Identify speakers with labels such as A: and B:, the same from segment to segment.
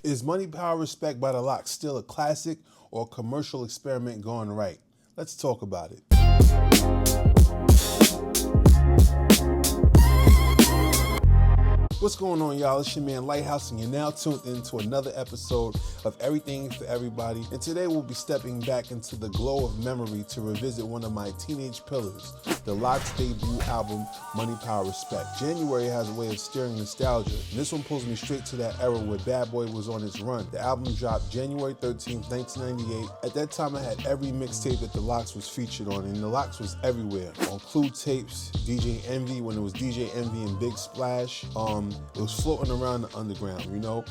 A: Is Money, Power, Respect by the Lox still a classic or a commercial experiment gone right? Let's talk about it. What's going on, y'all? It's your man Lighthouse, and you're now tuned into another episode of Everything for Everybody. And today we'll be stepping back into the glow of memory to revisit one of my teenage pillars, the Lox debut album, Money, Power, Respect. January has a way of stirring nostalgia, and this one pulls me straight to that era where Bad Boy was on its run. The album dropped January 13th, 1998. At that time, I had every mixtape that the Lox was featured on, and the Lox was everywhere. On Clue tapes, DJ Envy, when it was DJ Envy and Big Splash. It was floating around the underground, you know.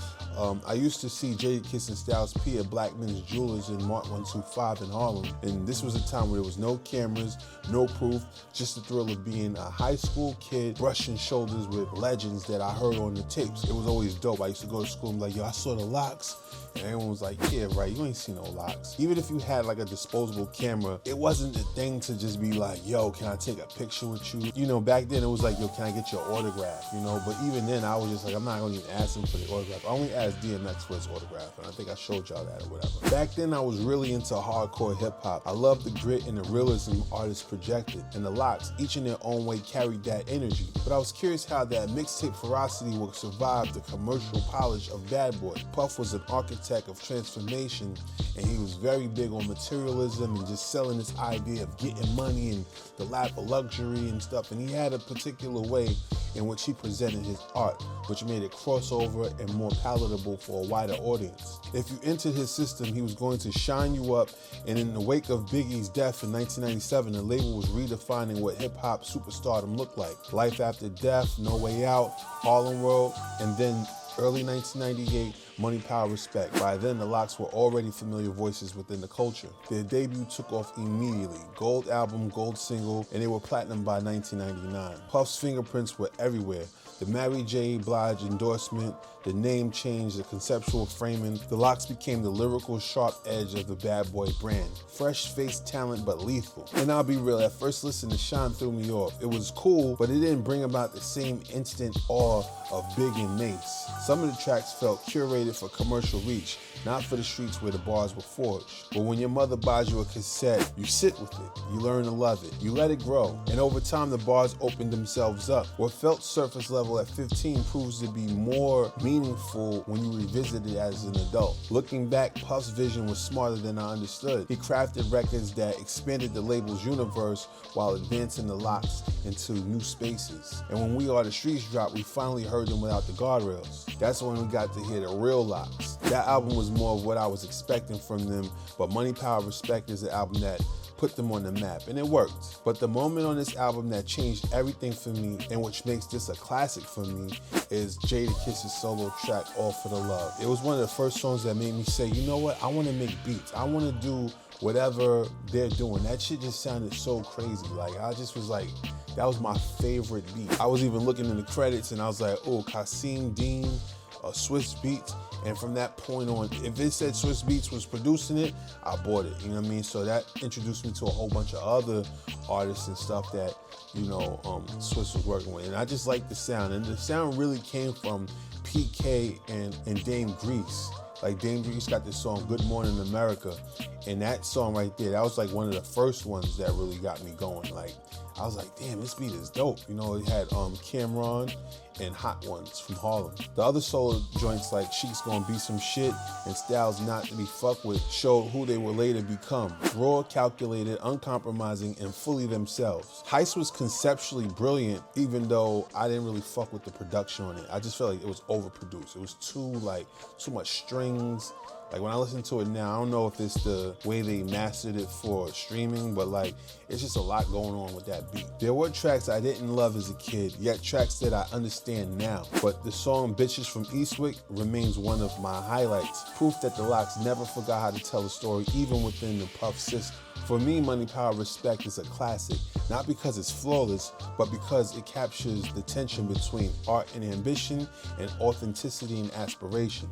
A: I used to see Jadakiss and Styles P at Black Men's Jewelers in Mart 125 in Harlem, and this was a time where there was no cameras, no proof, just the thrill of being a high school kid brushing shoulders with legends that I heard on the tapes. It was always dope. I used to go to school and be like, yo, I saw the Lox. And everyone was like, yeah, right, you ain't seen no Lox. Even if you had like a disposable camera, it wasn't the thing to just be like, yo, can I take a picture with you? You know, back then it was like, yo, can I get your autograph? You know, but even then I was just like, I'm not gonna even ask him for the autograph. I only asked DMX for his autograph, and I think I showed y'all that or whatever. Back then I was really into hardcore hip hop. I loved the grit and the realism artists projected, and the Lox, each in their own way, carried that energy. But I was curious how that mixtape ferocity would survive the commercial polish of Bad Boy. Puff was an architect of transformation, and he was very big on materialism and just selling this idea of getting money and the lap of luxury and stuff. And he had a particular way in which he presented his art, which made it crossover and more palatable for a wider audience. If you entered his system, he was going to shine you up, and in the wake of Biggie's death in 1997, the label was redefining what hip-hop superstardom looked like. Life After Death, No Way Out, Harlem World, and then early 1998, Money, Power, Respect. By then, the Lox were already familiar voices within the culture. Their debut took off immediately. Gold album, gold single, and they were platinum by 1999. Puff's fingerprints were everywhere. The Mary J. Blige endorsement, the name change, the conceptual framing. The Lox became the lyrical sharp edge of the Bad Boy brand. Fresh-faced talent, but lethal. And I'll be real, at first listen to Shine threw me off. It was cool, but it didn't bring about the same instant awe of Big and Mace. Some of the tracks felt curated for commercial reach, not for the streets where the bars were forged. But when your mother buys you a cassette, you sit with it, you learn to love it, you let it grow, and over time the bars opened themselves up. What felt surface level at 15 proves to be more meaningful when you revisit it as an adult. Looking back, Puff's vision was smarter than I understood. He crafted records that expanded the label's universe while advancing the Lox into new spaces. And when We Are the Streets dropped, we finally heard them without the guardrails. That's when we got to hear the real Lox. That album was more of what I was expecting from them, but Money, Power, Respect is an album that put them on the map, and it worked. But the moment on this album that changed everything for me, and which makes this a classic for me, is Jadakiss's solo track, All for the Love. It was one of the first songs that made me say, you know what, I want to make beats. I want to do whatever they're doing. That shit just sounded so crazy. Like, I just was like, that was my favorite beat. I was even looking in the credits, and I was like, oh, Kasim Dean, Swiss Beats. And from that point on, if it said Swiss Beats was producing it, I bought it, you know what I mean? So that introduced me to a whole bunch of other artists and stuff that, you know, Swiss was working with. And I just like the sound. And the sound really came from PK and Dame Grease. Like, Dame Grease got this song, Good Morning America. And that song right there, that was like one of the first ones that really got me going. Like, I was like, damn, this beat is dope. You know, it had Cameron and Hot Ones from Harlem. The other solo joints like Sheik's Gonna Be Some Shit and Styles Not To Be Fucked With showed who they will later become. Raw, calculated, uncompromising, and fully themselves. Heist was conceptually brilliant, even though I didn't really fuck with the production on it. I just felt like it was overproduced. It was too much strings. Like, when I listen to it now, I don't know if it's the way they mastered it for streaming, but like, it's just a lot going on with that beat. There were tracks I didn't love as a kid, yet tracks that I understand now. But the song Bitches from Eastwick remains one of my highlights. Proof that the Lox never forgot how to tell a story, even within the Puff system. For me, Money, Power, Respect is a classic, not because it's flawless, but because it captures the tension between art and ambition and authenticity and aspiration.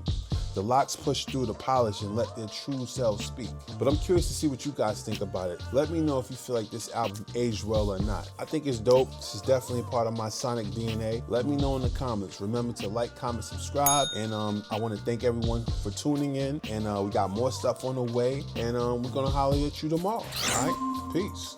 A: The locks push through the polish and let their true selves speak. But I'm curious to see what you guys think about it. Let me know if you feel like this album aged well or not. I think it's dope. This is definitely a part of my sonic DNA. Let me know in the comments. Remember to like, comment, subscribe, and I want to thank everyone for tuning in, and we got more stuff on the way, and we're gonna holler at you tomorrow. All right, peace.